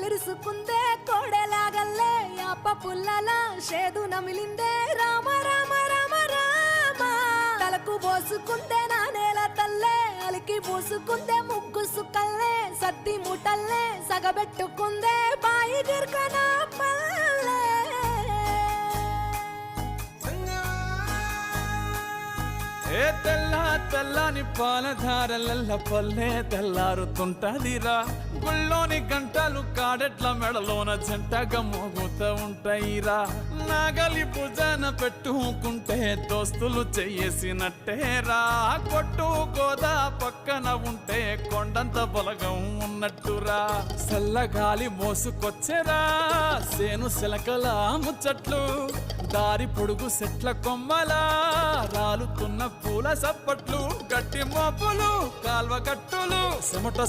కళ్ళిరుసుకుందే కోడెలాగల్లే యాప పుల్లల షేదు నమిలిందే రామ రామ రామ రామ తలకు పోసుకుందే నా నేల తల్లే అలికి పూసుకుందే ముగ్గు సుక్కల్లే సత్తి ముటల్లే సగబెట్టుకుందే బాయి గిర్కన పల్లె ఏ తెల్ల తెల్లని పాలధారలల్ల పల్లె తెల్లారుతుంటదిరా గుళ్ళోని గంటలు కాడెట్ల మెడలోన జంటగా మోగుతూ ఉంటాయిరా నాగలి భుజాన పెట్టుకుంటే దోస్తులు చెయ్యేసినట్టేరా కొట్టు గోదా పక్కన ఉంటే కొండంత బలగం ఉన్నట్టురా చల్లగాలి మోసుకొచ్చెరా సేను శిలకల ముచ్చట్లు దారి పొడుగు సెట్ల కొమ్మలా రాలుతున్న పూల సప్పట్లు గట్టి మోపులు కాల్వ కట్టులు చెమట